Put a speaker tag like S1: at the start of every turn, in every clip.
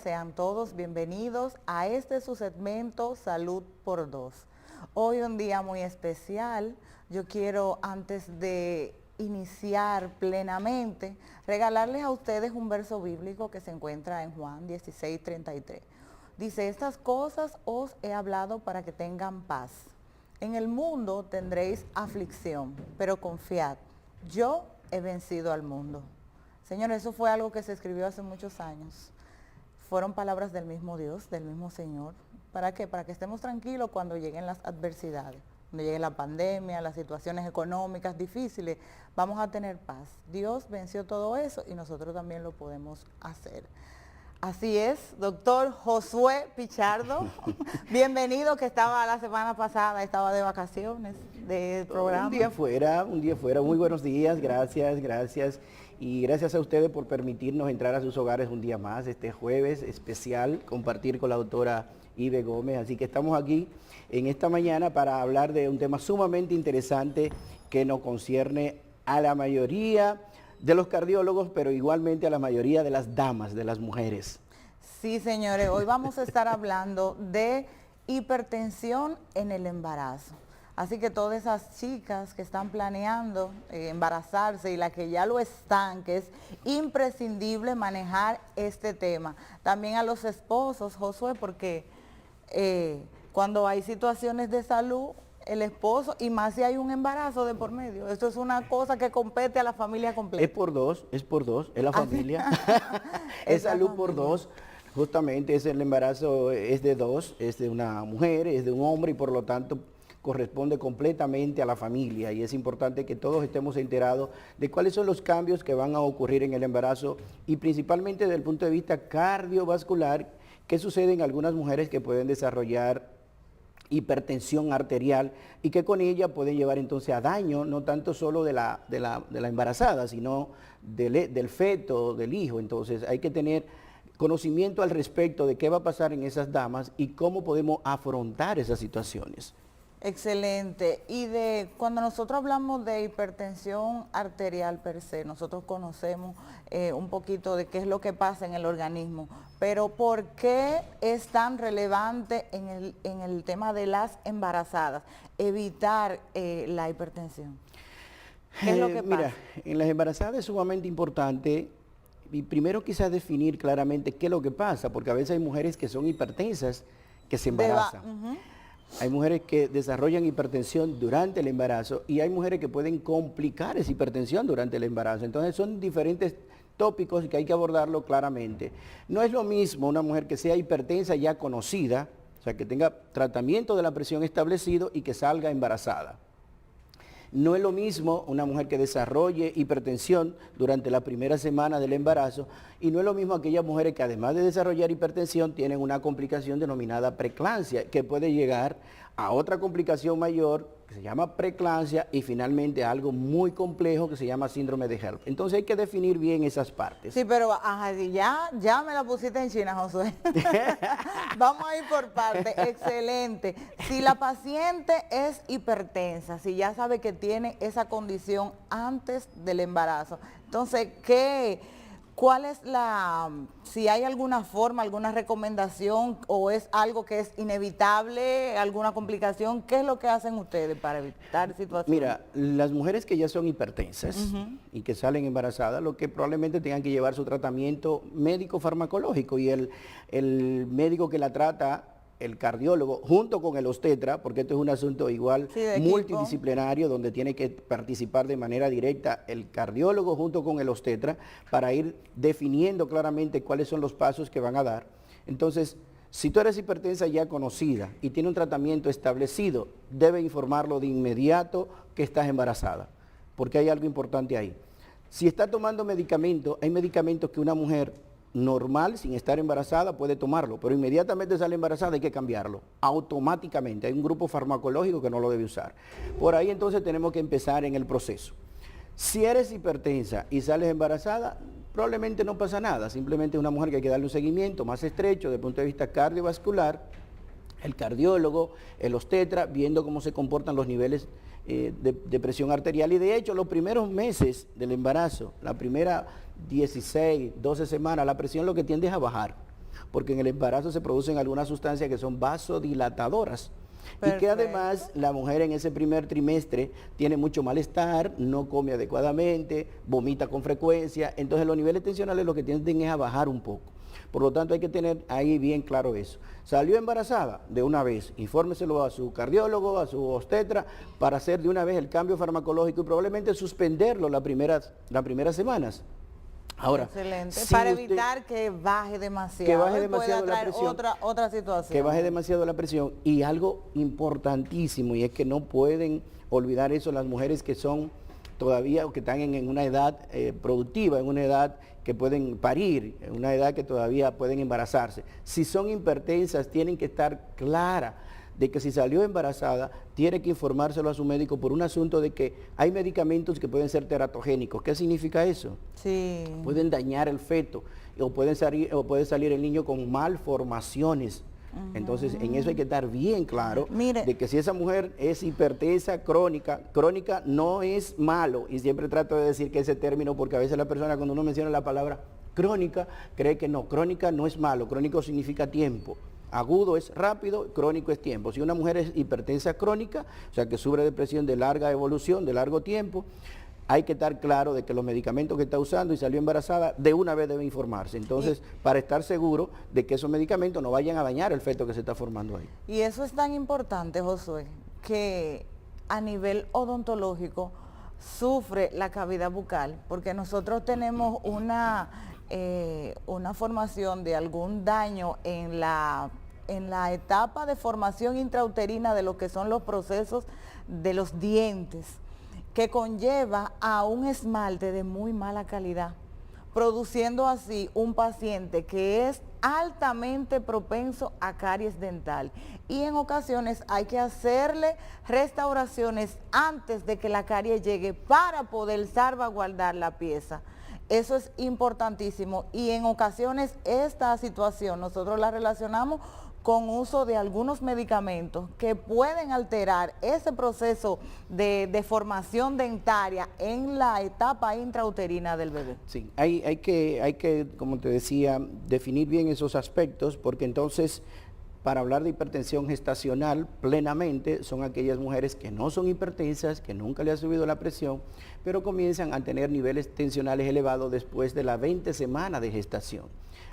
S1: sean todos bienvenidos a este su segmento Salud por Dos. Hoy un día muy especial. Yo quiero, antes de iniciar plenamente, regalarles a ustedes un verso bíblico que se encuentra en Juan 16:33. Dice, estas cosas os he hablado para que tengan paz. En el mundo tendréis aflicción, pero confiad, yo he vencido al mundo. Señores, eso fue algo que se escribió hace muchos años. Fueron palabras del mismo Dios, del mismo Señor. ¿Para qué? Para que estemos tranquilos cuando lleguen las adversidades, cuando llegue la pandemia, las situaciones económicas difíciles, vamos a tener paz. Dios venció todo eso y nosotros también lo podemos hacer. Así es, doctor Josué Pichardo, bienvenido, que estaba la semana pasada, estaba de vacaciones del programa.
S2: Un día fuera, muy buenos días, gracias. Y gracias a ustedes por permitirnos entrar a sus hogares un día más, este jueves especial, compartir con la doctora Ibe Gómez. Así que estamos aquí en esta mañana para hablar de un tema sumamente interesante que nos concierne a la mayoría de los cardiólogos, pero igualmente a la mayoría de las damas, de las mujeres.
S1: Sí, señores, hoy vamos a estar hablando de hipertensión en el embarazo. Así que todas esas chicas que están planeando embarazarse y las que ya lo están, que es imprescindible manejar este tema. También a los esposos, Josué, porque cuando hay situaciones de salud, el esposo, y más si hay un embarazo de por medio. Esto es una cosa que compete a la familia completa.
S2: Es por dos, es la familia. Es salud por dos. Justamente el embarazo es de dos, es de una mujer, es de un hombre y por lo tanto corresponde completamente a la familia. Y es importante que todos estemos enterados de cuáles son los cambios que van a ocurrir en el embarazo y principalmente desde el punto de vista cardiovascular, qué sucede en algunas mujeres que pueden desarrollar hipertensión arterial y que con ella puede llevar entonces a daño, no tanto solo de la embarazada, sino del feto, del hijo. Entonces hay que tener conocimiento al respecto de qué va a pasar en esas damas y cómo podemos afrontar esas situaciones.
S1: Excelente. Y cuando nosotros hablamos de hipertensión arterial per se, nosotros conocemos un poquito de qué es lo que pasa en el organismo, pero ¿por qué es tan relevante en el tema de las embarazadas evitar la hipertensión? ¿Qué es lo que pasa?
S2: Mira, en las embarazadas es sumamente importante y primero quizás definir claramente qué es lo que pasa, porque a veces hay mujeres que son hipertensas que se embarazan. Hay mujeres que desarrollan hipertensión durante el embarazo y hay mujeres que pueden complicar esa hipertensión durante el embarazo. Entonces son diferentes tópicos que hay que abordarlo claramente. No es lo mismo una mujer que sea hipertensa ya conocida, o sea, que tenga tratamiento de la presión establecido y que salga embarazada. No es lo mismo una mujer que desarrolle hipertensión durante la primera semana del embarazo y no es lo mismo aquellas mujeres que además de desarrollar hipertensión tienen una complicación denominada preeclampsia que puede llegar a otra complicación mayor que se llama preeclampsia y finalmente a algo muy complejo que se llama síndrome de HELLP. Entonces hay que definir bien esas partes.
S1: Sí, pero ya me la pusiste en China, Josué. Vamos a ir por partes. Excelente. Si la paciente es hipertensa, si ya sabe que tiene esa condición antes del embarazo, entonces, ¿cuál es si hay alguna forma, alguna recomendación o es algo que es inevitable, alguna complicación? ¿Qué es lo que hacen ustedes para evitar situaciones?
S2: Mira, las mujeres que ya son hipertensas y que salen embarazadas, lo que probablemente tengan que llevar su tratamiento médico-farmacológico y el médico que la trata, el cardiólogo, junto con el obstetra, porque esto es un asunto igual multidisciplinario, donde tiene que participar de manera directa el cardiólogo junto con el obstetra para ir definiendo claramente cuáles son los pasos que van a dar. Entonces, si tú eres hipertensa ya conocida y tiene un tratamiento establecido, debe informarlo de inmediato que estás embarazada, porque hay algo importante ahí. Si está tomando medicamento, hay medicamentos que una mujer normal, sin estar embarazada, puede tomarlo, pero inmediatamente sale embarazada hay que cambiarlo, automáticamente. Hay un grupo farmacológico que no lo debe usar. Por ahí entonces tenemos que empezar en el proceso. Si eres hipertensa y sales embarazada, probablemente no pasa nada, simplemente es una mujer que hay que darle un seguimiento más estrecho desde el punto de vista cardiovascular, el cardiólogo, el obstetra, viendo cómo se comportan los niveles de presión arterial. Y de hecho, los primeros meses del embarazo, la primera 16, 12 semanas, la presión lo que tiende es a bajar. porque en el embarazo se producen algunas sustancias que son vasodilatadoras.
S1: Perfecto.
S2: Y que además la mujer en ese primer trimestre tiene mucho malestar, no come adecuadamente, vomita con frecuencia, entonces los niveles tensionales lo que tienden es a bajar un poco. Por lo tanto hay que tener ahí bien claro eso. Salió embarazada, de una vez, infórmeselo a su cardiólogo, a su obstetra, para hacer de una vez el cambio farmacológico y probablemente suspenderlo las primeras semanas. Ahora,
S1: excelente,
S2: si
S1: para
S2: usted,
S1: evitar que baje demasiado,
S2: que baje demasiado
S1: pueda
S2: la
S1: traer
S2: presión,
S1: otra situación.
S2: que baje demasiado la presión. Y algo importantísimo, y es que no pueden olvidar eso las mujeres que son todavía, o que están en una edad productiva, en una edad que pueden parir, en una edad que todavía pueden embarazarse. Si son hipertensas, tienen que estar claras de que si salió embarazada, tiene que informárselo a su médico por un asunto de que hay medicamentos que pueden ser teratogénicos. ¿Qué significa eso?
S1: Sí.
S2: Pueden dañar el feto o puede salir el niño con malformaciones. Entonces, en eso hay que estar bien claro.
S1: Mire,
S2: de que si esa mujer es hipertensa crónica no es malo, y siempre trato de decir que ese término, porque a veces la persona cuando uno menciona la palabra crónica, cree que no, crónica no es malo, crónico significa tiempo. Agudo es rápido, crónico es tiempo. Si una mujer es hipertensa crónica, o sea que sufre depresión de larga evolución, de largo tiempo, hay que estar claro de que los medicamentos que está usando y salió embarazada, de una vez debe informarse. Entonces, para estar seguro de que esos medicamentos no vayan a dañar el feto que se está formando ahí.
S1: y eso es tan importante, Josué, que a nivel odontológico sufre la cavidad bucal, porque nosotros tenemos una formación de algún daño en la etapa de formación intrauterina de lo que son los procesos de los dientes, que conlleva a un esmalte de muy mala calidad, produciendo así un paciente que es altamente propenso a caries dental. Y en ocasiones hay que hacerle restauraciones antes de que la carie llegue para poder salvaguardar la pieza. Eso es importantísimo y en ocasiones esta situación nosotros la relacionamos con uso de algunos medicamentos que pueden alterar ese proceso de formación dentaria en la etapa intrauterina del bebé.
S2: Sí, hay que, como te decía, definir bien esos aspectos, porque entonces, para hablar de hipertensión gestacional plenamente, son aquellas mujeres que no son hipertensas, que nunca le ha subido la presión, pero comienzan a tener niveles tensionales elevados después de la 20 semana de gestación.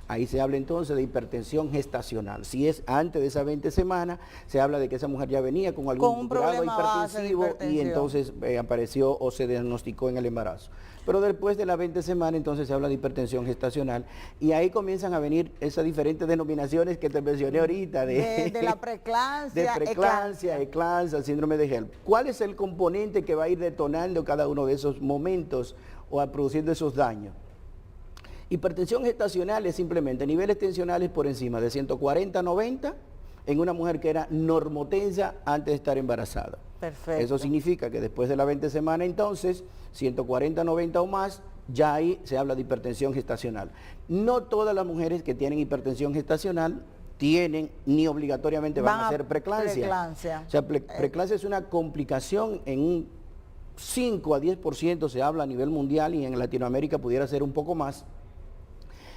S2: Ahí se habla entonces de hipertensión gestacional. Si es antes de esa 20 semanas, se habla de que esa mujer ya venía con algún grado hipertensivo y entonces apareció o se diagnosticó en el embarazo. Pero después de la 20 semanas, entonces se habla de hipertensión gestacional y ahí comienzan a venir esas diferentes denominaciones que te mencioné ahorita.
S1: De la preeclampsia,
S2: eclampsia, síndrome de HELLP. ¿Cuál es el componente que va a ir detonando cada uno de esos momentos o produciendo esos daños? Hipertensión gestacional es simplemente niveles tensionales por encima de 140-90 en una mujer que era normotensa antes de estar embarazada.
S1: Perfecto.
S2: Eso significa que después de la 20 semana entonces, 140-90 o más, ya ahí se habla de hipertensión gestacional. No todas las mujeres que tienen hipertensión gestacional tienen ni obligatoriamente van a hacer preeclampsia. O sea, preeclampsia es una complicación en un 5 a 10% se habla a nivel mundial y en Latinoamérica pudiera ser un poco más,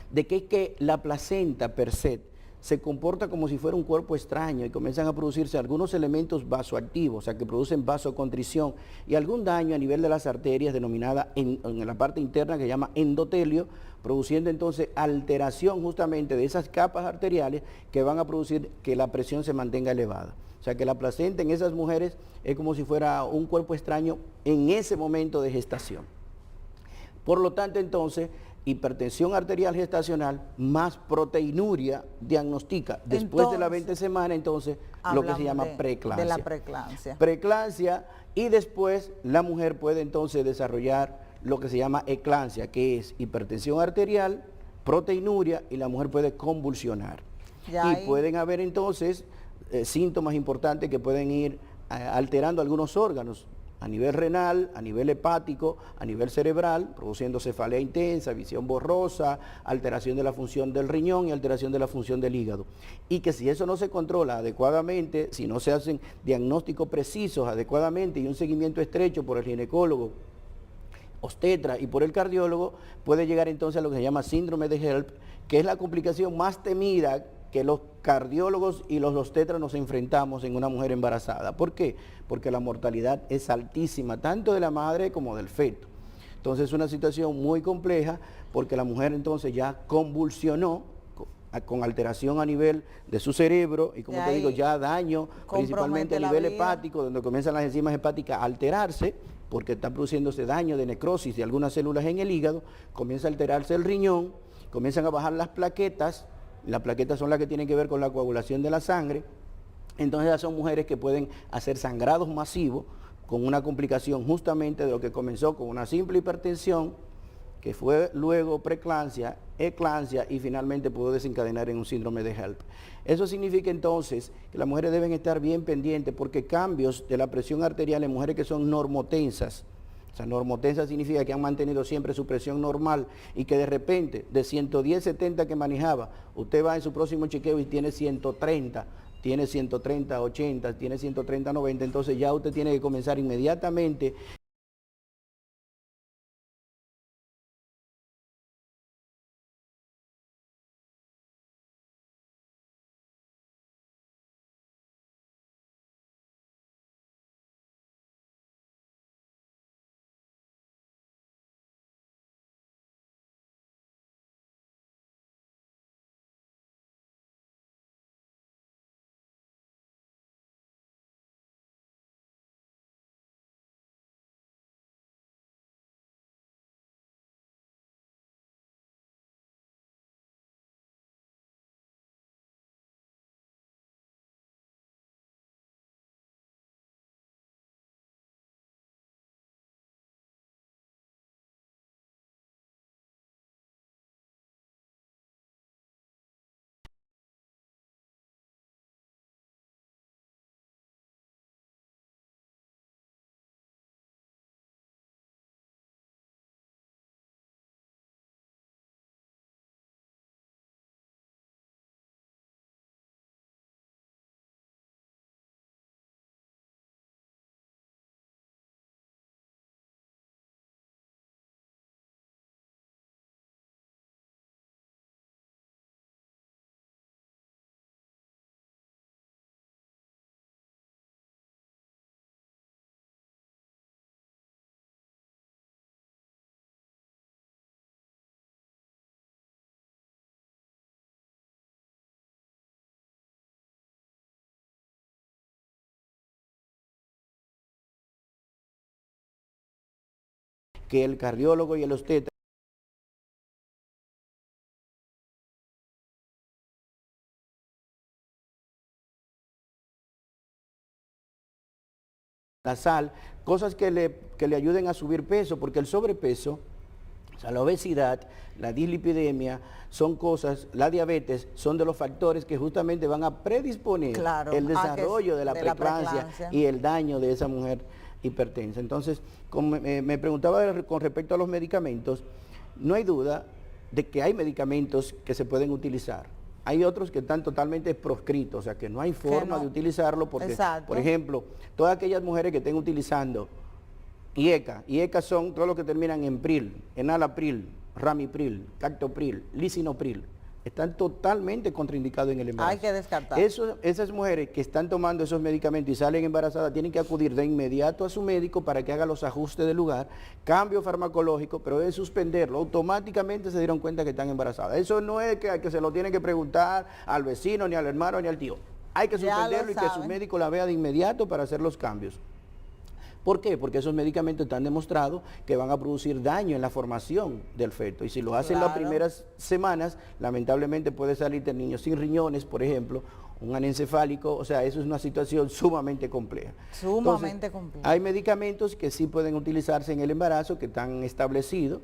S2: de que es que la placenta per se comporta como si fuera un cuerpo extraño y comienzan a producirse algunos elementos vasoactivos, o sea que producen vasoconstricción y algún daño a nivel de las arterias denominada en la parte interna que se llama endotelio, produciendo entonces alteración justamente de esas capas arteriales que van a producir que la presión se mantenga elevada. O sea que la placenta en esas mujeres es como si fuera un cuerpo extraño en ese momento de gestación. Por lo tanto entonces, hipertensión arterial gestacional más proteinuria diagnostica después de la 20 semanas, entonces lo que se llama preeclampsia.
S1: De la preeclampsia.
S2: Preeclampsia y después la mujer puede entonces desarrollar lo que se llama eclampsia, que es hipertensión arterial, proteinuria y la mujer puede convulsionar. Y pueden haber entonces síntomas importantes que pueden ir alterando algunos órganos, a nivel renal, a nivel hepático, a nivel cerebral, produciendo cefalea intensa, visión borrosa, alteración de la función del riñón y alteración de la función del hígado. Y que si eso no se controla adecuadamente, si no se hacen diagnósticos precisos adecuadamente y un seguimiento estrecho por el ginecólogo, obstetra y por el cardiólogo, puede llegar entonces a lo que se llama síndrome de HELLP, que es la complicación más temida que los cardiólogos y los obstetras nos enfrentamos en una mujer embarazada. ¿Por qué? Porque la mortalidad es altísima, tanto de la madre como del feto. Entonces es una situación muy compleja porque la mujer entonces ya convulsionó con alteración a nivel de su cerebro y como te digo, ya daño principalmente a nivel hepático, donde comienzan las enzimas hepáticas a alterarse porque está produciéndose daño de necrosis de algunas células en el hígado, comienza a alterarse el riñón, comienzan a bajar las plaquetas son las que tienen que ver con la coagulación de la sangre. Entonces ya son mujeres que pueden hacer sangrados masivos con una complicación justamente de lo que comenzó con una simple hipertensión, que fue luego preeclampsia, eclampsia y finalmente pudo desencadenar en un síndrome de HELLP. Eso significa entonces que las mujeres deben estar bien pendientes porque cambios de la presión arterial en mujeres que son normotensas, o sea, normotensa significa que han mantenido siempre su presión normal y que de repente de 110/70 que manejaba, usted va en su próximo chequeo y tiene 130, tiene 130/80, tiene 130/90, entonces ya usted tiene que comenzar inmediatamente que el cardiólogo y el obstetra la sal, cosas que le ayuden a subir peso, porque el sobrepeso, o sea, la obesidad, la dislipidemia, son cosas, la diabetes, son de los factores que justamente van a predisponer el desarrollo de la preeclampsia y el daño de esa mujer hipertensa. Entonces, como me preguntaba con respecto a los medicamentos, no hay duda de que hay medicamentos que se pueden utilizar. Hay otros que están totalmente proscritos, o sea que no hay forma de utilizarlo porque, por ejemplo, todas aquellas mujeres que estén utilizando IECA son todos los que terminan en pril, enalapril, ramipril, captopril, lisinopril, están totalmente contraindicados en el embarazo.
S1: Hay que descartar.
S2: Esas mujeres que están tomando esos medicamentos y salen embarazadas tienen que acudir de inmediato a su médico para que haga los ajustes del lugar, cambio farmacológico, pero deben suspenderlo. Automáticamente se dieron cuenta que están embarazadas. Eso no es que se lo tienen que preguntar al vecino, ni al hermano, ni al tío. Hay que suspenderlo y que su médico la vea de inmediato para hacer los cambios. ¿Por qué? Porque esos medicamentos están demostrados que van a producir daño en la formación del feto. Y si lo hacen las primeras semanas, lamentablemente puede salir el niño sin riñones, por ejemplo, un anencefálico. O sea, eso es una situación sumamente compleja.
S1: Sumamente compleja.
S2: Hay medicamentos que sí pueden utilizarse en el embarazo, que están establecidos.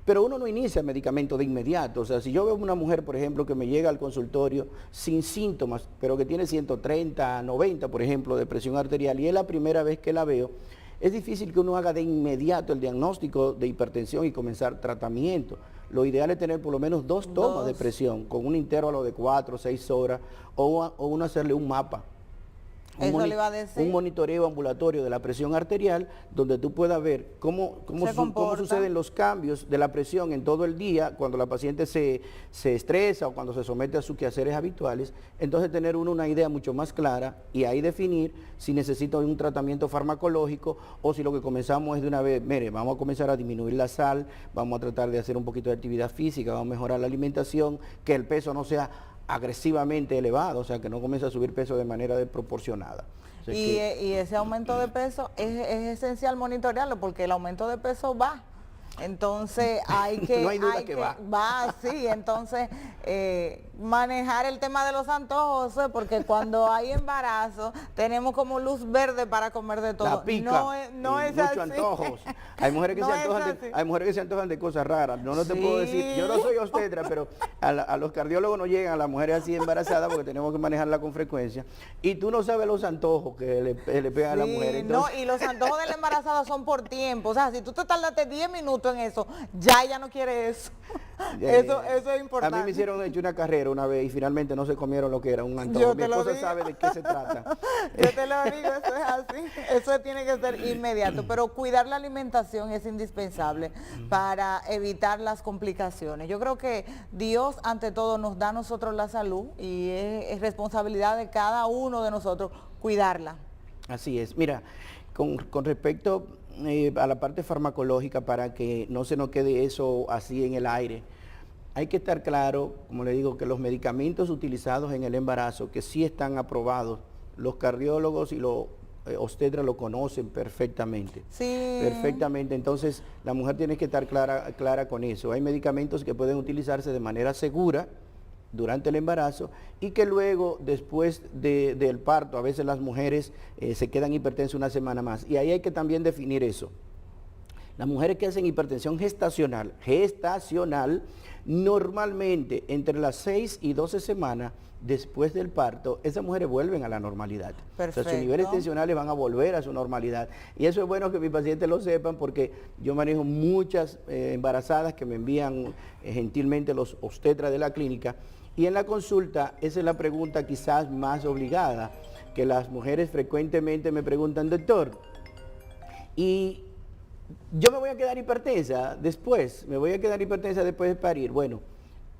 S2: Pero uno no inicia medicamento de inmediato. O sea, si yo veo una mujer, por ejemplo, que me llega al consultorio sin síntomas, pero que tiene 130, 90, por ejemplo, de presión arterial, y es la primera vez que la veo, es difícil que uno haga de inmediato el diagnóstico de hipertensión y comenzar tratamiento. Lo ideal es tener por lo menos 2 tomas de presión, con un intervalo de 4 o 6 horas, o uno hacerle un mapa
S1: Eso le iba a decir.
S2: Un monitoreo ambulatorio de la presión arterial, donde tú puedas ver cómo suceden los cambios de la presión en todo el día, cuando la paciente se estresa o cuando se somete a sus quehaceres habituales. Entonces tener una idea mucho más clara y ahí definir si necesita un tratamiento farmacológico o si lo que comenzamos es de una vez, mire, vamos a comenzar a disminuir la sal, vamos a tratar de hacer un poquito de actividad física, vamos a mejorar la alimentación, que el peso no sea agresivamente elevado, o sea, que no comience a subir peso de manera desproporcionada. O sea,
S1: y ese aumento de peso es esencial monitorearlo porque el aumento de peso va. Entonces hay que...
S2: No hay duda que va.
S1: Va, sí, entonces manejar el tema de los antojos, porque cuando hay embarazo tenemos como luz verde para comer de todo.
S2: La pica,
S1: no es
S2: muchos
S1: así.
S2: antojos. Hay mujeres que hay mujeres que se antojan de cosas raras. No te puedo decir, yo no soy obstetra, pero a los cardiólogos no llegan a las mujeres así embarazadas porque tenemos que manejarla con frecuencia. Y tú no sabes los antojos que le pegan a la mujer. Entonces...
S1: No, y los antojos de la embarazada son por tiempo. O sea, si tú te tardaste 10 minutos en eso, ya ella no quiere eso. Eso es importante.
S2: A mí me hicieron de hecho una carrera una vez y finalmente no se comieron lo que era un antojo. Mi esposa sabe de qué se trata.
S1: Yo te lo digo, eso es así. Eso tiene que ser inmediato. Pero cuidar la alimentación es indispensable para evitar las complicaciones. Yo creo que Dios ante todo nos da a nosotros la salud y es responsabilidad de cada uno de nosotros cuidarla.
S2: Así es. Mira, con respecto a la parte farmacológica, para que no se nos quede eso así en el aire, hay que estar claro, como le digo, que los medicamentos utilizados en el embarazo, que sí están aprobados, los cardiólogos y los obstetras lo conocen perfectamente.
S1: Sí.
S2: Perfectamente. Entonces, la mujer tiene que estar clara con eso. Hay medicamentos que pueden utilizarse de manera segura durante el embarazo y que luego, después del parto, a veces las mujeres se quedan hipertensas una semana más. Y ahí hay que también definir eso. Las mujeres que hacen hipertensión gestacional, normalmente entre las 6 y 12 semanas después del parto, esas mujeres vuelven a la normalidad.
S1: Perfecto.
S2: O sea, sus niveles tensionales van a volver a su normalidad. Y eso es bueno que mis pacientes lo sepan porque yo manejo muchas embarazadas que me envían gentilmente los obstetras de la clínica. Y en la consulta, esa es la pregunta quizás más obligada, que las mujeres frecuentemente me preguntan, doctor, y yo me voy a quedar hipertensa después, de parir. Bueno,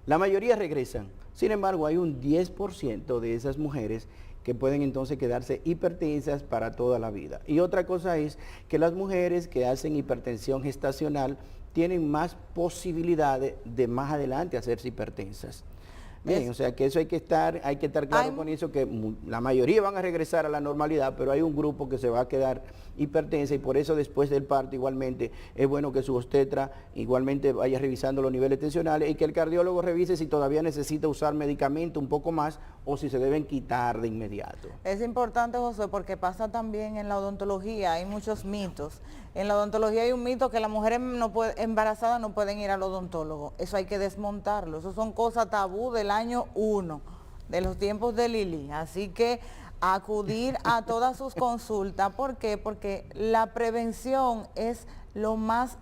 S2: la mayoría regresan. Sin embargo, hay un 10% de esas mujeres que pueden entonces quedarse hipertensas para toda la vida. Y otra cosa es que las mujeres que hacen hipertensión gestacional tienen más posibilidades de más adelante hacerse hipertensas. Bien, o sea que eso hay que estar claro con eso, que la mayoría van a regresar a la normalidad, pero hay un grupo que se va a quedar hipertensa y por eso después del parto igualmente es bueno que su obstetra igualmente vaya revisando los niveles tensionales y que el cardiólogo revise si todavía necesita usar medicamento un poco más o si se deben quitar de inmediato.
S1: Es importante, José, porque pasa también en la odontología, hay muchos mitos. En la odontología hay un mito que las mujeres embarazadas no pueden ir al odontólogo. Eso hay que desmontarlo. Eso son cosas tabú del año 1, de los tiempos de Lili. Así que acudir a todas sus consultas. ¿Por qué? Porque la prevención es lo más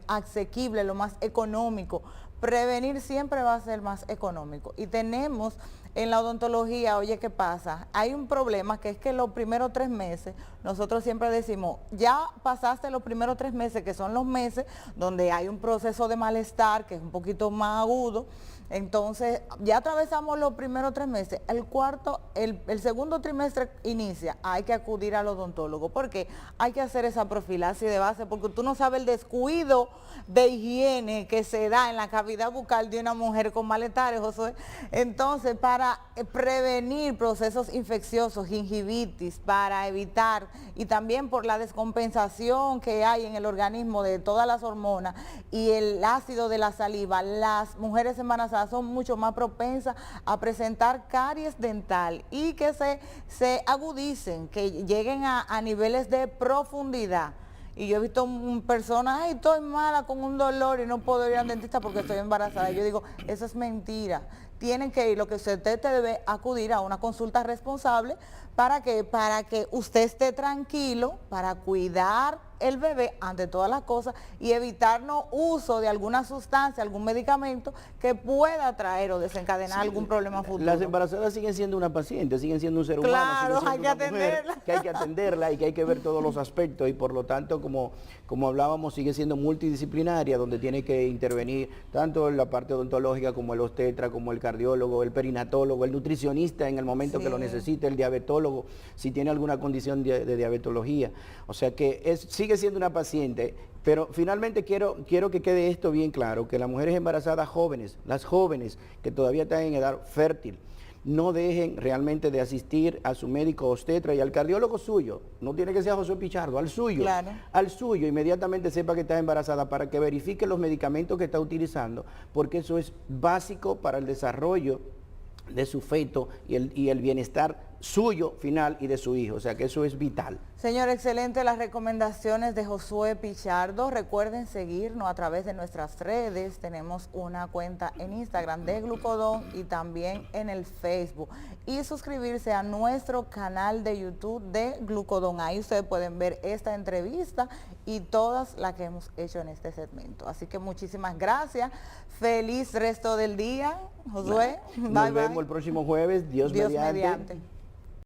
S1: asequible, lo más económico. Prevenir siempre va a ser más económico. Y tenemos en la odontología, oye, ¿qué pasa? Hay un problema que es que los primeros 3 meses, nosotros siempre decimos, ya pasaste los primeros 3 meses, que son los meses donde hay un proceso de malestar, que es un poquito más agudo. Entonces, ya atravesamos los primeros 3 meses, el segundo trimestre inicia, hay que acudir al odontólogo, porque hay que hacer esa profilaxis de base, porque tú no sabes el descuido de higiene que se da en la cavidad bucal de una mujer con malestares, José. Entonces, para prevenir procesos infecciosos, gingivitis, para evitar, y también por la descompensación que hay en el organismo de todas las hormonas y el ácido de la saliva, las mujeres embarazadas son mucho más propensas a presentar caries dental y que se agudicen, que lleguen a niveles de profundidad. Y yo he visto personas, ay, estoy mala con un dolor y no puedo ir al dentista porque estoy embarazada. Y yo digo, eso es mentira. Tienen que ir, lo que usted debe acudir a una consulta responsable para que usted esté tranquilo, para cuidar el bebé ante todas las cosas y evitarnos uso de alguna sustancia, algún medicamento que pueda traer o desencadenar algún problema futuro.
S2: Las embarazadas siguen siendo una paciente, siguen siendo un ser humano,
S1: claro,
S2: siguen
S1: hay que atenderla.
S2: Que hay que atenderla y que hay que ver todos los aspectos y por lo tanto, como hablábamos, sigue siendo multidisciplinaria, donde tiene que intervenir tanto en la parte odontológica como el obstetra, como el cardiólogo, el perinatólogo, el nutricionista en el momento que lo necesite, el diabetólogo, si tiene alguna condición de diabetología. O sea que sigue siendo una paciente, pero finalmente quiero que quede esto bien claro, que las mujeres embarazadas jóvenes, las jóvenes que todavía están en edad fértil, no dejen realmente de asistir a su médico obstetra y al cardiólogo suyo, no tiene que ser a José Pichardo, al suyo,
S1: claro.
S2: Al suyo, inmediatamente sepa que está embarazada para que verifique los medicamentos que está utilizando, porque eso es básico para el desarrollo de su feto y el bienestar suyo final y de su hijo, o sea que eso es vital.
S1: Señor, excelente las recomendaciones de Josué Pichardo. Recuerden seguirnos a través de nuestras redes. Tenemos una cuenta en Instagram de Glucodon y también en el Facebook. Y suscribirse a nuestro canal de YouTube de Glucodon. Ahí ustedes pueden ver esta entrevista y todas las que hemos hecho en este segmento. Así que muchísimas gracias. Feliz resto del día, Josué.
S2: Nos vemos el próximo jueves. Dios mediante.